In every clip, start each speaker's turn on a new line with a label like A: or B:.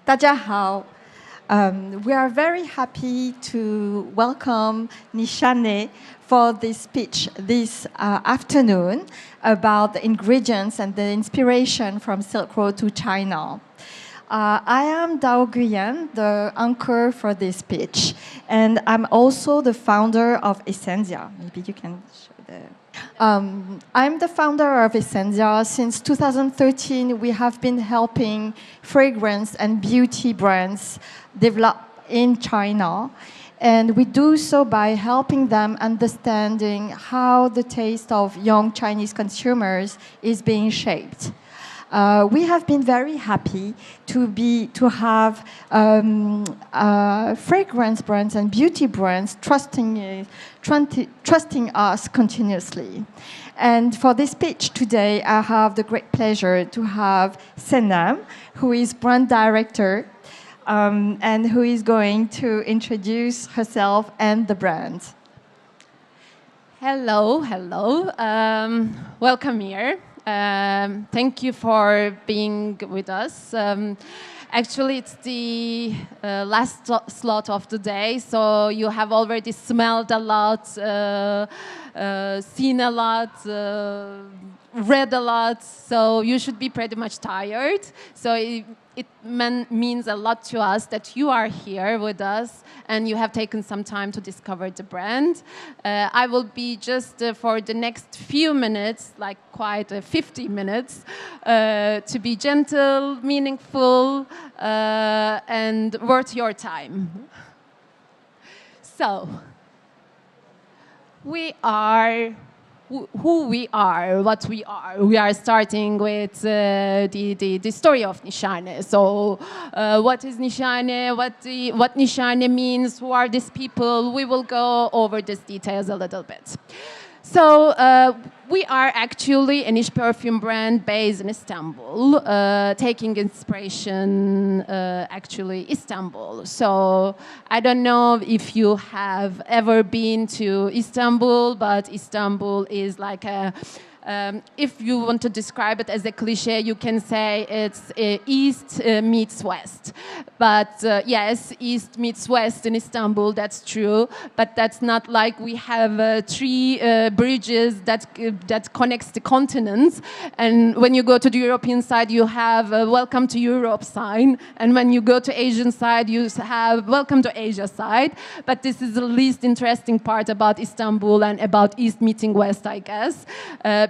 A: 大家好. We are very happy to welcome NISHANE for this speech this afternoon about the ingredients and the inspiration from Silk Road to China. I am Nguyen, the anchor for this speech, and I'm also the founder of Essenzia. Maybe you can show the... I'm the founder of Essenzia. Since 2013, we have been helping fragrance and beauty brands develop in China. And we do so by helping them understanding how the taste of young Chinese consumers is being shaped. We have been very happy to have fragrance brands and beauty brands trusting us continuously. And for this speech today, I have the great pleasure to have Senem, who is brand director, and who is going to introduce herself and the brand.
B: Hello. Welcome here. Thank you for being with us. Actually, it's the last slot of the day, so you have already smelled a lot, seen a lot, read a lot, so you should be pretty much tired. So it means a lot to us that you are here with us and you have taken some time to discover the brand. I will be just for the next few minutes, like quite 50 minutes, to be gentle, meaningful, and worth your time. So, we are who we are, what we are. We are starting with the story of NISHANE. So what is NISHANE, what NISHANE means, who are these people? We will go over these details a little bit. So we are actually a niche perfume brand based in Istanbul, taking inspiration actually Istanbul. So I don't know if you have ever been to Istanbul, but Istanbul is like a if you want to describe it as a cliche, you can say it's East meets West. But yes, East meets West in Istanbul, that's true. But that's not like we have three bridges that connects the continents. And when you go to the European side, you have a Welcome to Europe sign. And when you go to Asian side, you have Welcome to Asia side. But this is the least interesting part about Istanbul and about East meeting West, I guess.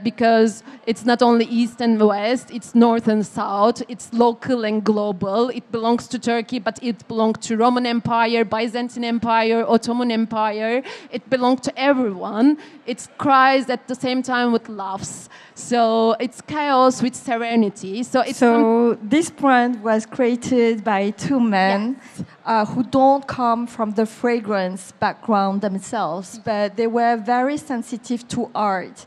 B: Because it's not only East and West, it's North and South, it's local and global. It belongs to Turkey, but it belonged to Roman Empire, Byzantine Empire, Ottoman Empire. It belonged to everyone. It cries at the same time with laughs. So it's chaos with serenity. So
A: this brand was created by two men who don't come from the fragrance background themselves, but they were very sensitive to art.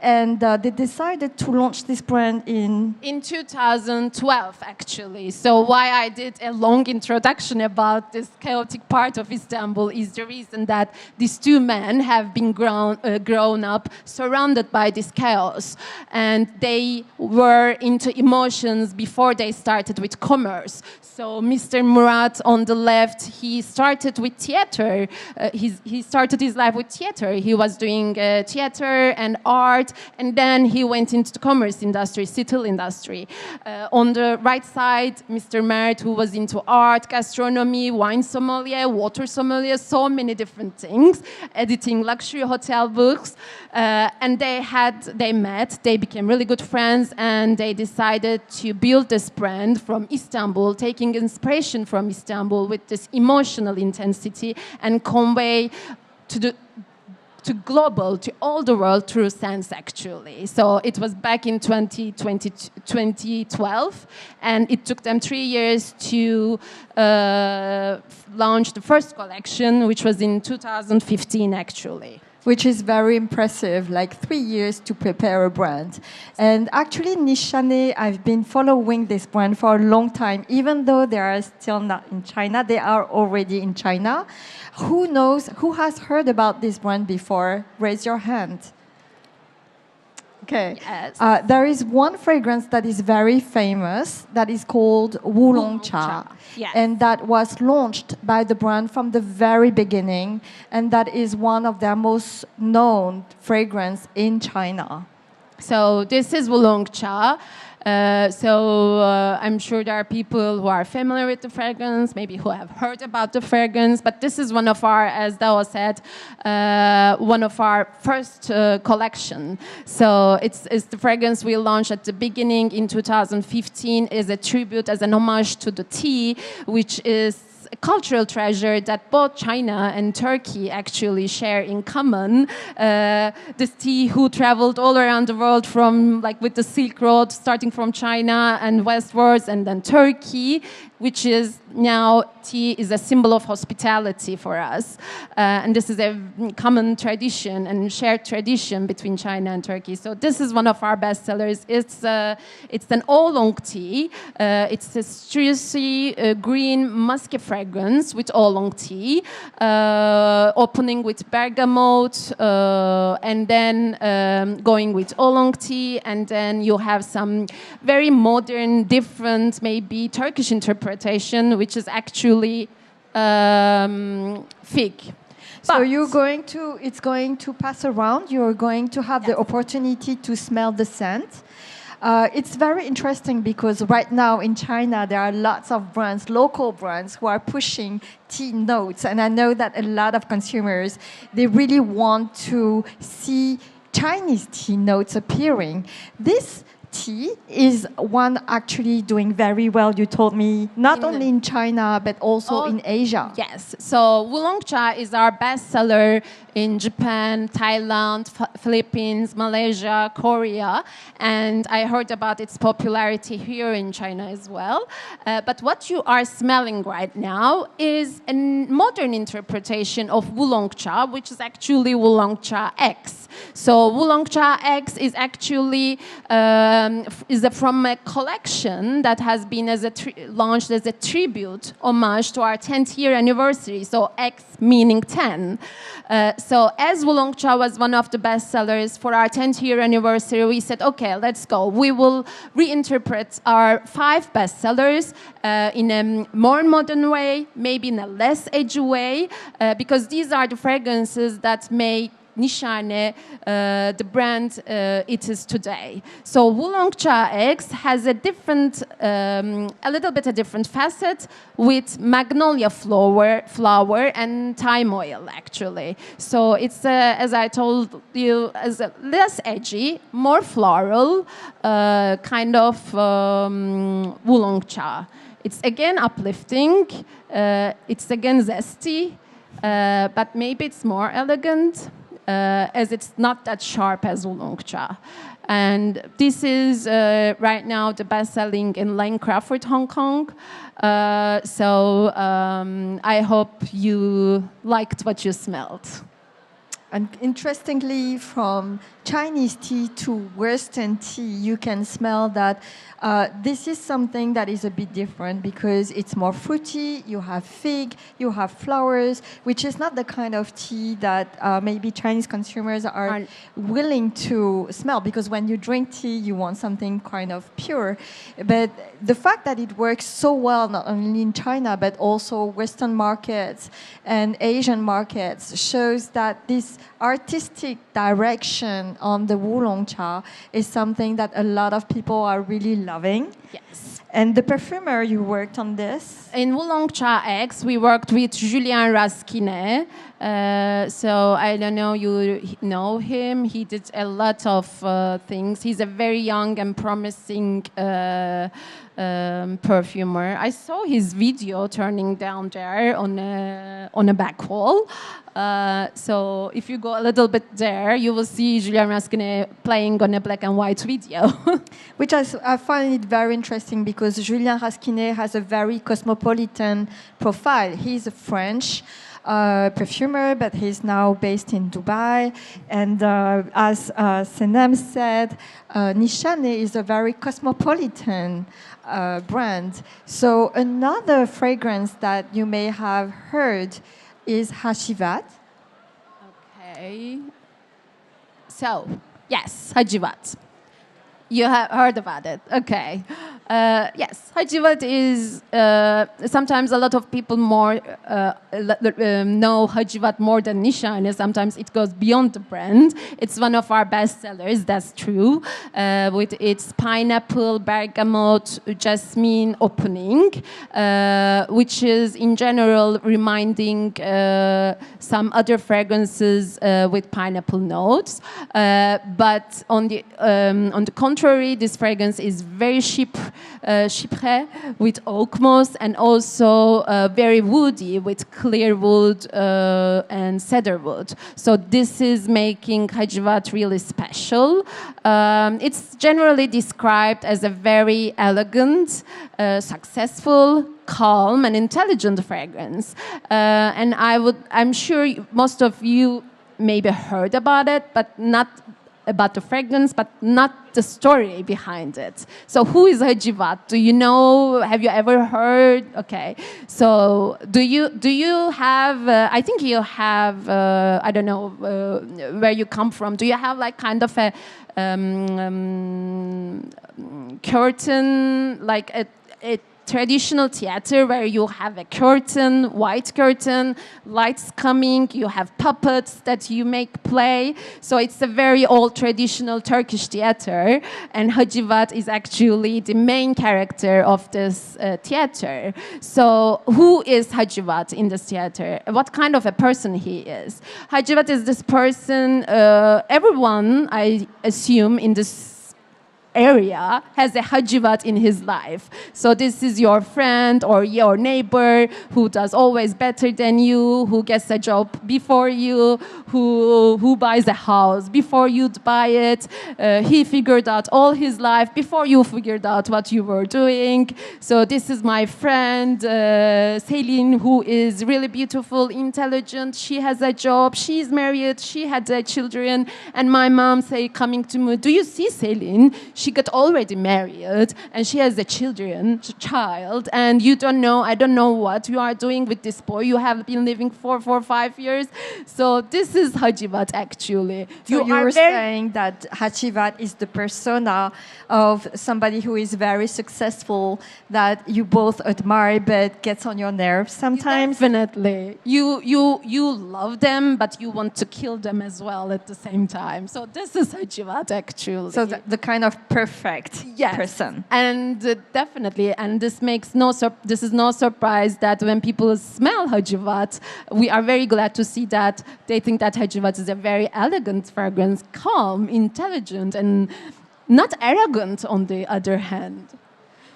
A: And they decided to launch this brand in
B: 2012, actually. So why I did a long introduction about this chaotic part of Istanbul is the reason that these two men have been grown up surrounded by this chaos. And they were into emotions before they started with commerce. So Mr. Murat on the left, he started with theater. He started his life with theater. He was doing theater and art, and then he went into the commerce industry, steel industry. On the right side, Mr. Mert, who was into art, gastronomy, wine sommelier, water sommelier, so many different things, editing luxury hotel books. And they met, they became really good friends, and they decided to build this brand from Istanbul, taking inspiration from Istanbul with this emotional intensity and convey to global, to all the world through scents, actually. So it was back in 2012, and it took them 3 years to launch the first collection, which was in 2015, actually.
A: Which is very impressive, like 3 years to prepare a brand. And actually, NISHANE, I've been following this brand for a long time. Even though they are still not in China, they are already in China. Who knows, who has heard about this brand before? Raise your hand. Okay.
B: Yes.
A: There is one fragrance that is very famous that is called Oolong Cha.
B: Yes.
A: And that was launched by the brand from the very beginning. And that is one of their most known fragrance in China.
B: So this is Oolong Cha. I'm sure there are people who are familiar with the fragrance, maybe who have heard about the fragrance, but this is one of our, as Dao said, one of our first collection. So it's the fragrance we launched at the beginning in 2015 as a tribute, as an homage to the tea, which is a cultural treasure that both China and Turkey actually share in common. This tea who traveled all around the world from, like, with the Silk Road, starting from China and westwards, and then Turkey, which is now tea is a symbol of hospitality for us. And this is a common tradition and shared tradition between China and Turkey. So this is one of our bestsellers. It's an oolong tea. It's a citrusy green musky fragrance with oolong tea, opening with bergamot, and then going with oolong tea, and then you have some very modern, different, maybe Turkish interpretation, which is actually fig.
A: So it's going to pass around. You're going to have the opportunity to smell the scent. It's very interesting because right now in China there are lots of brands, local brands, who are pushing tea notes, and I know that a lot of consumers, they really want to see Chinese tea notes appearing. This tea is one actually doing very well, you told me, not only in China but also in Asia.
B: Yes, so Oolong Cha is our bestseller in Japan, Thailand, Philippines, Malaysia, Korea, and I heard about its popularity here in China as well. But what you are smelling right now is a modern interpretation of Oolong Cha, which is actually Oolong Cha X. So Oolong Cha X is actually from a collection that has been launched as a tribute, homage to our 10th year anniversary. So X meaning 10. So as Oolong Cha was one of the bestsellers for our 10th year anniversary, we said, okay, let's go. We will reinterpret our 5 bestsellers in a more modern way, maybe in a less edgy way, because these are the fragrances that make NISHANE, the brand it is today. So Oolong Cha X has a different, a little bit a different facet with magnolia flower and thyme oil actually. So it's, as I told you, as a less edgy, more floral kind of Oolong Cha. It's again uplifting, it's again zesty, but maybe it's more elegant. As it's not that sharp as Oolong Cha. And this is right now the best-selling in Lane Crawford, Hong Kong. I hope you liked what you smelled.
A: And interestingly, from Chinese tea to Western tea, you can smell that this is something that is a bit different because it's more fruity, you have fig, you have flowers, which is not the kind of tea that maybe Chinese consumers are willing to smell, because when you drink tea, you want something kind of pure. But the fact that it works so well, not only in China, but also Western markets and Asian markets, shows that this artistic direction on the Oolong Cha is something that a lot of people are really loving.
B: Yes.
A: And the perfumer, you worked on this?
B: In Oolong Cha X, we worked with Julien Rasquinet. So I don't know, you know him. He did a lot of things. He's a very young and promising perfumer. I saw his video turning down there on a back wall. So if you go a little bit there, you will see Julien Rasquinet playing on a black and white video.
A: Which I find it very interesting because Julien Rasquinet has a very cosmopolitan profile. He's a French perfumer, but he's now based in Dubai. And as Senem said, NISHANE is a very cosmopolitan brand. So another fragrance that you may have heard is Hashivat.
B: Okay. So Yes, Hacivat. You have heard about it. Okay. Yes, Hacivat is sometimes a lot of people more know Hacivat more than NISHANE. Sometimes it goes beyond the brand. It's one of our best sellers, that's true, with its pineapple, bergamot, jasmine opening, which is in general reminding some other fragrances with pineapple notes. But on the contrary, this fragrance is very chypre with oak moss, and also very woody with clear wood and cedar wood. So this is making Hacivat really special. It's generally described as a very elegant, successful, calm, and intelligent fragrance. And I'm sure most of you maybe heard about it, but not about the fragrance, but not the story behind it. So who is Hacivat? Do you know? Have you ever heard? Okay. So do you have, I think you have, I don't know where you come from. Do you have like kind of a curtain, like a traditional theater where you have a curtain, white curtain, lights coming, you have puppets that you make play. So it's a very old traditional Turkish theater, and Hacivat is actually the main character of this theater. So who is Hacivat in this theater? What kind of a person he is? Hacivat is this person, everyone, I assume, in this area has a Hacivat in his life. So this is your friend or your neighbor who does always better than you, who gets a job before you, who buys a house before you buy it. He figured out all his life before you figured out what you were doing. So this is my friend Celine, who is really beautiful, intelligent. She has a job, she's married, she had children. And my mom say, coming to me, do you see Celine? She got already married and she has a child, and you don't know, I don't know what you are doing with this boy. You have been living for 5 years. So this is Hacivat actually.
A: So you were saying that Hacivat is the persona of somebody who is very successful, that you both admire but gets on your nerves sometimes.
B: Definitely. You love them, but you want to kill them as well at the same time. So this is Hacivat actually.
A: So the kind of perfect person.
B: And definitely, and this is no surprise that when people smell Hacivat, we are very glad to see that they think that Hacivat is a very elegant fragrance, calm, intelligent, and not arrogant on the other hand.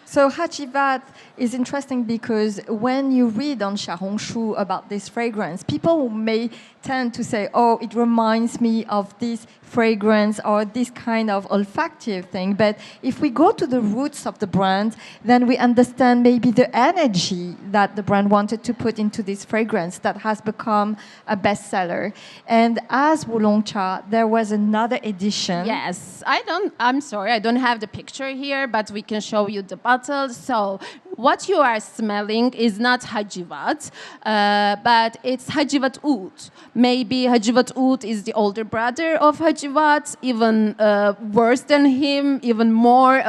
A: So Hacivat is interesting because when you read on Xiaohongshu about this fragrance, people may tend to say, oh, it reminds me of this fragrance or this kind of olfactive thing. But if we go to the roots of the brand, then we understand maybe the energy that the brand wanted to put into this fragrance that has become a bestseller. And as Wulongcha, there was another edition.
B: Yes, I'm sorry, I don't have the picture here, but we can show you the bottle. So what you are smelling is not Hacivat, but it's Hacivat Oud. Maybe Hacivat Oud is the older brother of Hacivat, even worse than him, even more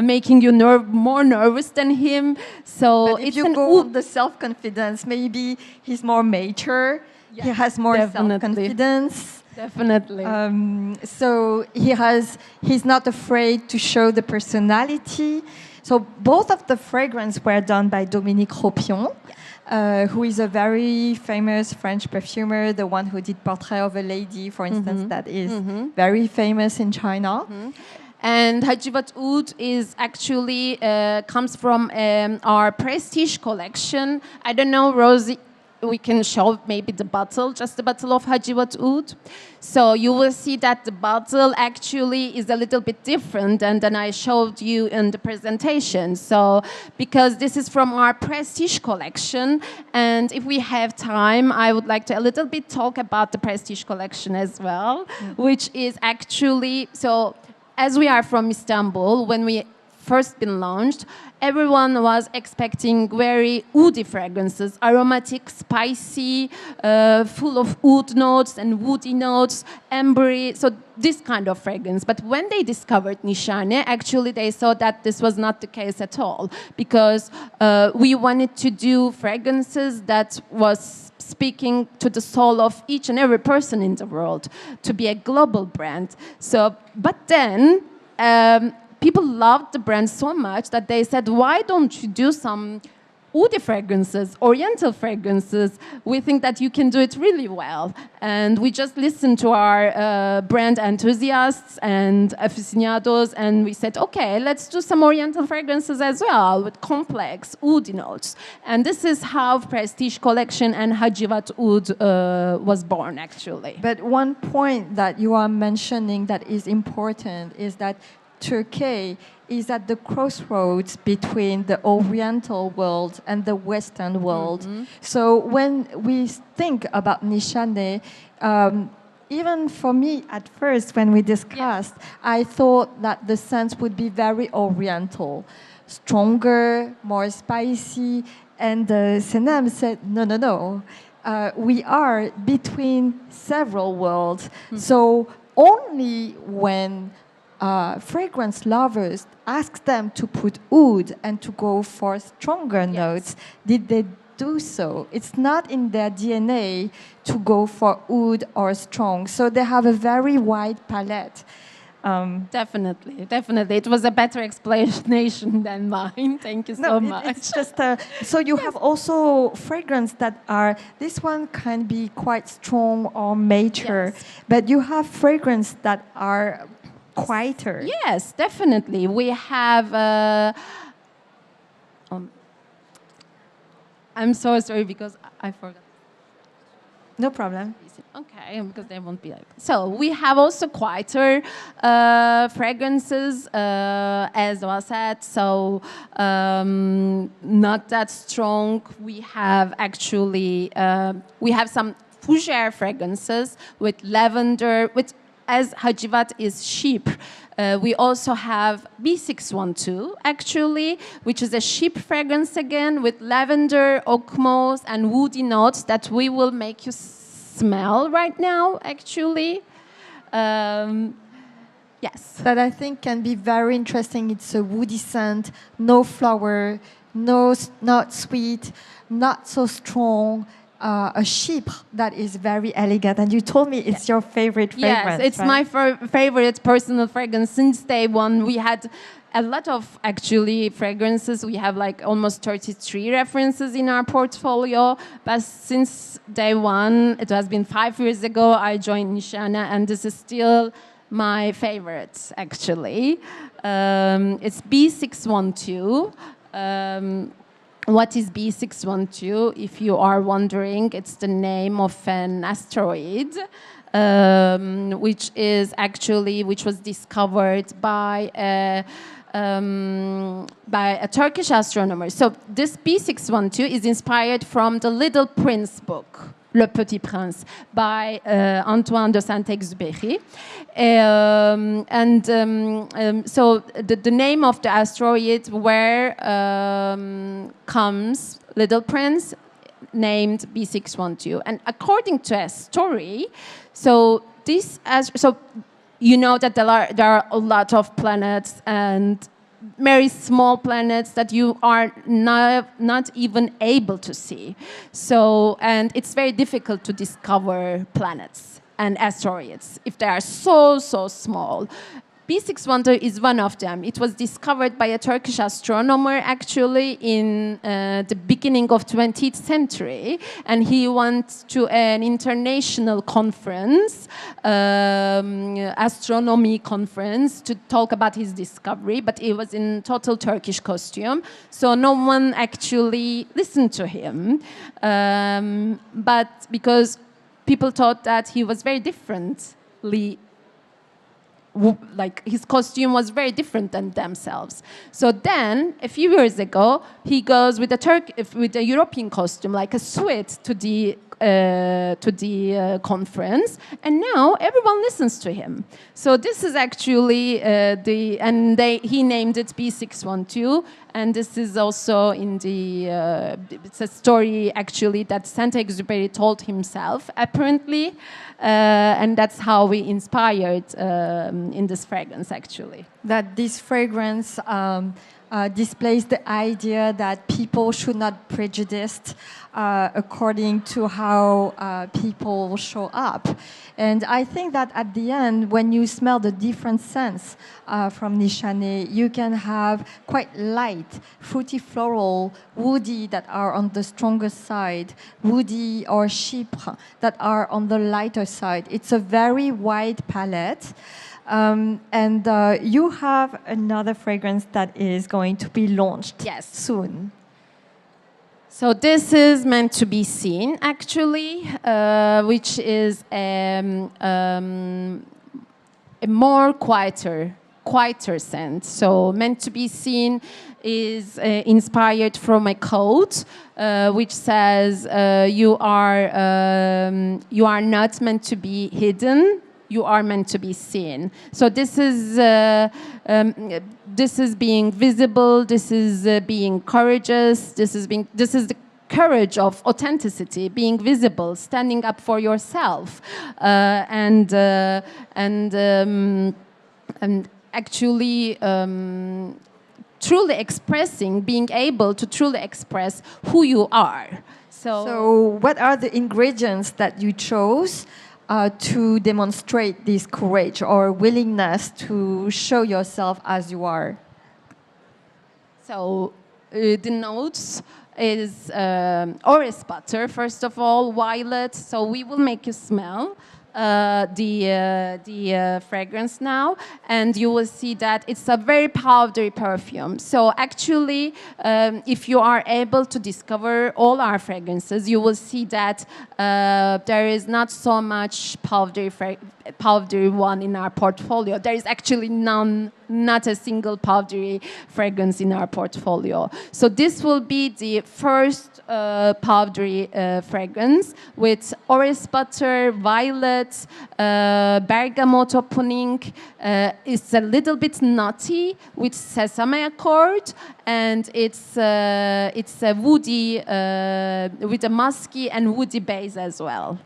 B: making you more nervous than him. So
A: but if you go on the self-confidence, maybe he's more mature. Yeah, he has more self-confidence.
B: Definitely.
A: So he's not afraid to show the personality. So both of the fragrances were done by Dominique Ropion, who is a very famous French perfumer, the one who did Portrait of a Lady, for instance, that is very famous in China.
B: And Hacivat Oud is actually comes from our prestige collection. I don't know, Rosie, we can show maybe the bottle, just the bottle of Hacivat Oud. So you will see that the bottle actually is a little bit different than I showed you in the presentation. So because this is from our prestige collection, and if we have time, I would like to a little bit talk about the prestige collection as well, which is actually, so as we are from Istanbul, when we first been launched, everyone was expecting very woody fragrances, aromatic, spicy, full of oud notes and woody notes, ambery, so this kind of fragrance. But when they discovered NISHANE, actually they saw that this was not the case at all, because we wanted to do fragrances that was speaking to the soul of each and every person in the world, to be a global brand. So, but then people loved the brand so much that they said, why don't you do some woody fragrances, oriental fragrances? We think that you can do it really well. And we just listened to our brand enthusiasts and aficionados, and we said, okay, let's do some oriental fragrances as well with complex woody notes. And this is how Prestige Collection and Hacivat Oud was born, actually.
A: But one point that you are mentioning that is important is that Turkey is at the crossroads between the Oriental world and the Western world. Mm-hmm. So when we think about NISHANE, even for me at first when we discussed, I thought that the scent would be very Oriental, stronger, more spicy, and Senem said, no. We are between several worlds. Mm-hmm. So only when fragrance lovers asked them to put oud and to go for stronger notes, did they do so? It's not in their DNA to go for oud or strong. So they have a very wide palette.
B: Definitely. It was a better explanation than mine. Thank you so much.
A: It's just so you have also fragrance that are, this one can be quite strong or mature, but you have fragrance that are quieter.
B: Yes, definitely. We have. I'm so sorry because I forgot.
A: No problem.
B: Okay, because they won't be like. So we have also quieter fragrances, as was said. So not that strong. We have actually we have some fougere fragrances with lavender, with. As Hacivat is sheep, we also have B612, actually, which is a sheep fragrance again with lavender, oak moss, and woody notes that we will make you smell right now, actually. Yes.
A: That I think can be very interesting. It's a woody scent, no flower, not sweet, not so strong. A sheep that is very elegant, and you told me it's your favorite fragrance.
B: Yes, it's my favorite personal fragrance since day one. We had a lot of actually fragrances. We have like almost 33 references in our portfolio, but since day one, it has been 5 years ago, I joined NISHANE, and this is still my favorite, actually. It's B612. What is B612? If you are wondering, it's the name of an asteroid, which was discovered by a Turkish astronomer. So this B612 is inspired from the Little Prince book, Le Petit Prince, by Antoine de Saint-Exupéry. So the name of the asteroid where comes Little Prince, named B612. And according to a story, so you know that there are a lot of planets and very small planets that you are not even able to see. So, and it's very difficult to discover planets and asteroids if they are so small. B612 is one of them. It was discovered by a Turkish astronomer actually in the beginning of 20th century, and he went to an international conference, astronomy conference, to talk about his discovery, but it was in total Turkish costume, so no one actually listened to him, but because people thought that he was very differently, like his costume was very different than themselves. So then, a few years ago, he goes with a European costume, like a suit, to the conference, and now everyone listens to him. So this is actually he named it B612, and this is also in the it's a story actually that Saint-Exupéry told himself apparently, and that's how we inspired in this fragrance actually.
A: That this fragrance displays the idea that people should not prejudice according to how people show up. And I think that at the end, when you smell the different scents from NISHANE, you can have quite light, fruity floral, woody that are on the stronger side, woody or chypre that are on the lighter side. It's a very wide palette. And you have another fragrance that is going to be launched soon.
B: So this is meant to be seen, actually, which is a more quieter scent. So meant to be seen is inspired from a quote which says, "You are not meant to be hidden. You are meant to be seen." So this is being visible. This is being courageous. This is the courage of authenticity, being visible, standing up for yourself, and actually truly expressing, being able to truly express who you are.
A: So what are the ingredients that you chose to demonstrate this courage or willingness to show yourself as you are?
B: So the notes is orris butter, first of all, violet. So we will make you smell the fragrance now, and you will see that it's a very powdery perfume. So actually, if you are able to discover all our fragrances, you will see that there is not so much powdery one in our portfolio. There is actually not a single powdery fragrance in our portfolio. So this will be the first powdery fragrance with orris butter, violet, bergamot opening. It's a little bit nutty with sesame accord, and it's a woody with a musky and woody base as well.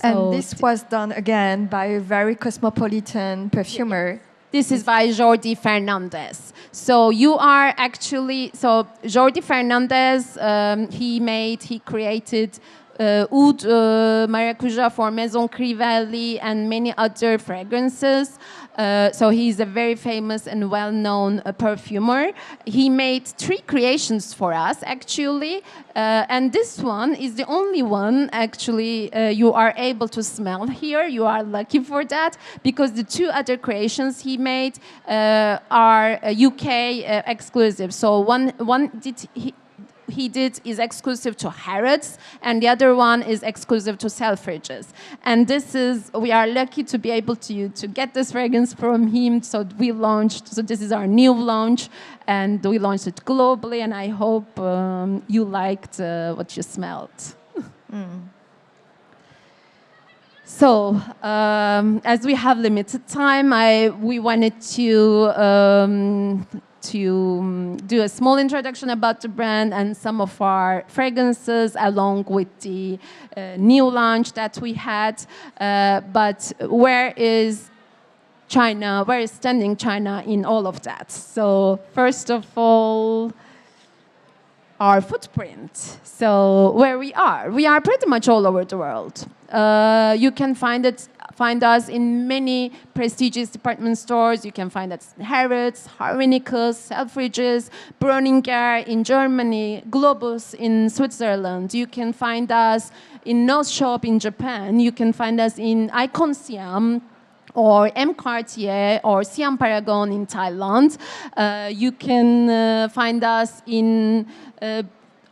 A: And this was done again by a very cosmopolitan perfumer.
B: This is by Jordi Fernandez. So you are actually, so Jordi Fernandez, he created Oud Maracuja for Maison Crivelli and many other fragrances. So he's a very famous and well-known perfumer. He made 3 creations for us, actually. And this one is the only one, actually, you are able to smell here. You are lucky for that, because the 2 other creations he made are UK exclusive. So one he did is exclusive to Harrods, and the other one is exclusive to Selfridges. And we are lucky to be able to get this fragrance from him. So this is our new launch, and we launched it globally, and I hope you liked what you smelled. So, as we have limited time, we wanted to do a small introduction about the brand and some of our fragrances, along with the new launch that we had. But where is China? Where is standing China in all of that? So first of all, our footprint. So where we are pretty much all over the world. You can find us in many prestigious department stores. You can find us in Harrods, Harmonicus, Selfridges, Breuninger in Germany, Globus in Switzerland. You can find us in Nose Shop in Japan. You can find us in Icon Siam or M. Cartier or Siam Paragon in Thailand. You can find us in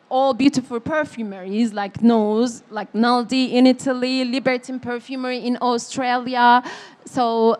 B: all beautiful perfumeries like Nose, like Naldi in Italy, Libertine Perfumery in Australia. So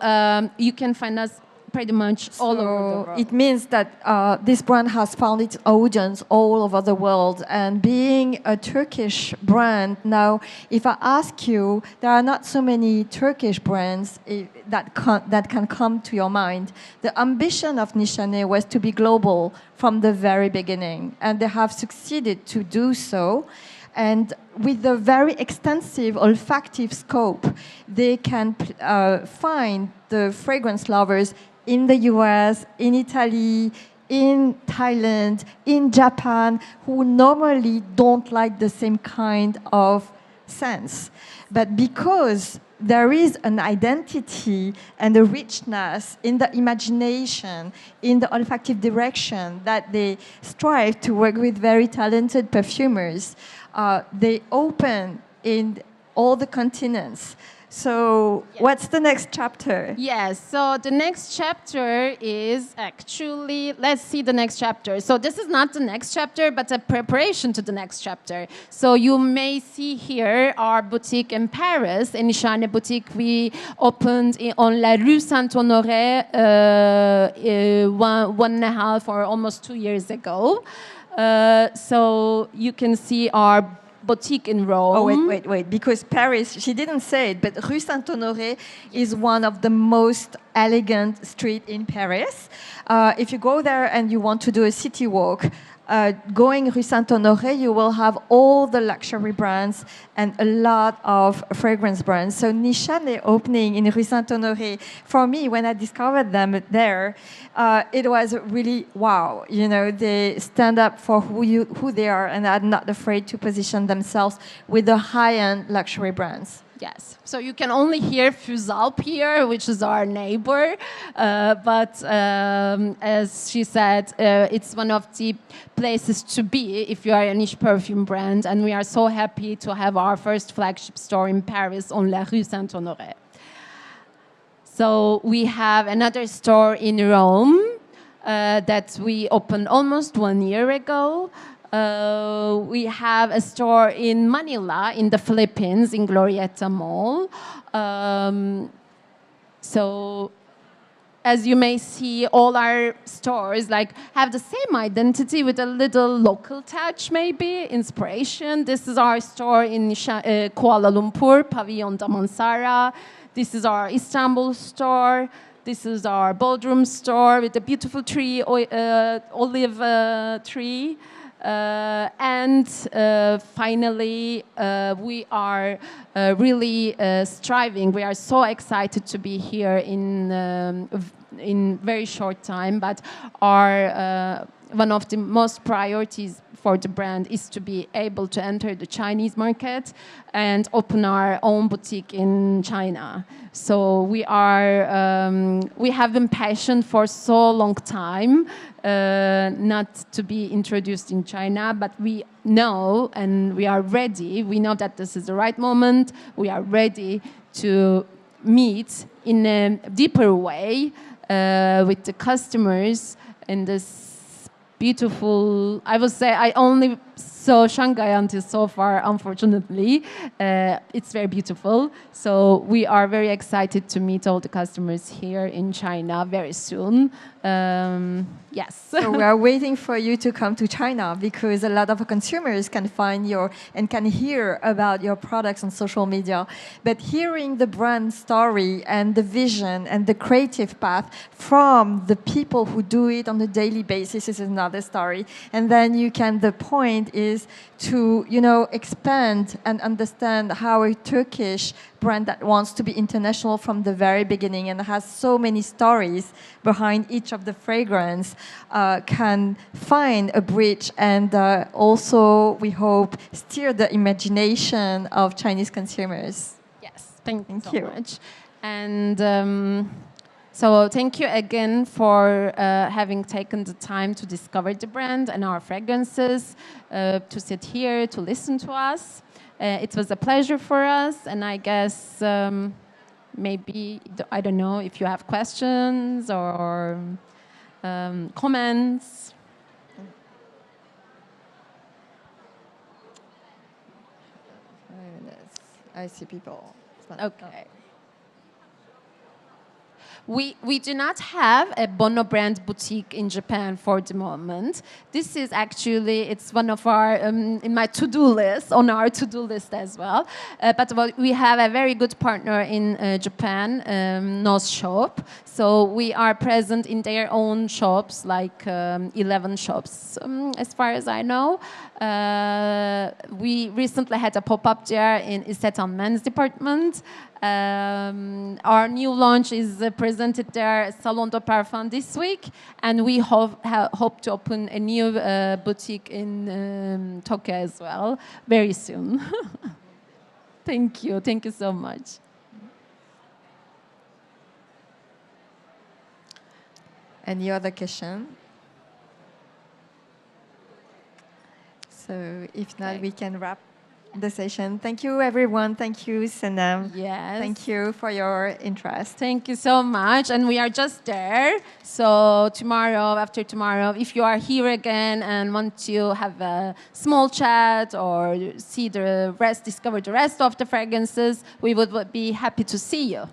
B: you can find us pretty much all over the world.
A: It means that this brand has found its audience all over the world. And being a Turkish brand, now, if I ask you, there are not so many Turkish brands that can come to your mind. The ambition of NISHANE was to be global from the very beginning, and they have succeeded to do so. And with a very extensive olfactive scope, they can find the fragrance lovers in the US, in Italy, in Thailand, in Japan, who normally don't like the same kind of scents. But because there is an identity and a richness in the imagination, in the olfactive direction that they strive to work with very talented perfumers, they open in all the continents. So what's the next chapter?
B: Yes, so the next chapter is actually, let's see the next chapter. So this is not the next chapter, but a preparation to the next chapter. So you may see here our boutique in Paris, in NISHANE boutique. We opened on La Rue Saint-Honoré 1.5 or almost 2 years ago. So you can see our boutique in Rome.
A: Oh, wait. Because Paris, she didn't say it, but Rue Saint-Honoré is one of the most elegant streets in Paris. If you go there and you want to do a city walk, going Rue Saint-Honoré, you will have all the luxury brands and a lot of fragrance brands. So NISHANE opening in Rue Saint-Honoré, for me, when I discovered them there, it was really wow. You know, they stand up for who they are and are not afraid to position themselves with the high-end luxury brands.
B: Yes, so you can only hear Fuzalp here, which is our neighbor. But as she said, it's one of the places to be if you are a niche perfume brand. And we are so happy to have our first flagship store in Paris on La Rue Saint-Honoré. So we have another store in Rome that we opened almost 1 year ago. We have a store in Manila, in the Philippines, in Glorieta Mall. So, as you may see, all our stores have the same identity with a little local touch, maybe inspiration. This is our store in Kuala Lumpur, Pavillon Damansara. This is our Istanbul store. This is our Bodrum store with a beautiful tree, olive tree. And finally, we are really striving. We are so excited to be here in very short time. But our one of the most priorities for the brand is to be able to enter the Chinese market and open our own boutique in China. So we have been passionate for so long time not to be introduced in China, but we know and we are ready. We know that this is the right moment. We are ready to meet in a deeper way with the customers in this beautiful, I would say I only saw Shanghai until so far, unfortunately. It's very beautiful. So we are very excited to meet all the customers here in China very soon. Yes.
A: So we are waiting for you to come to China because a lot of consumers can find and can hear about your products on social media. But hearing the brand story and the vision and the creative path from the people who do it on a daily basis is another story. And then the point is to, expand and understand how a Turkish brand that wants to be international from the very beginning and has so many stories behind each of the fragrance can find a bridge and also, we hope, steer the imagination of Chinese consumers.
B: Yes, thank you so much. And so thank you again for having taken the time to discover the brand and our fragrances, to sit here, to listen to us. It was a pleasure for us, and I guess maybe, I don't know if you have questions or comments.
A: I see people.
B: Okay. We do not have a Bono brand boutique in Japan for the moment. This is actually, it's one of our, in my to-do list, on our to-do list as well. But we have a very good partner in Japan, Nose Shop. So we are present in their own shops, like 11 shops, as far as I know. We recently had a pop-up there in Isetan Men's Department. Our new launch is presented there, Salon de Parfum, this week, and we hope to open a new boutique in Tokyo as well very soon. Thank you so much.
A: Any other question? So if not, we can wrap the session. Thank you, everyone. Thank you, Senem.
B: Yes.
A: Thank you for your interest.
B: Thank you so much. And we are just there. So tomorrow, after tomorrow, if you are here again and want to have a small chat or see discover the rest of the fragrances, we would be happy to see you.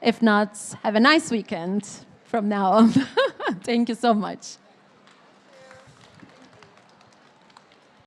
B: If not, have a nice weekend from now on. Thank you so much.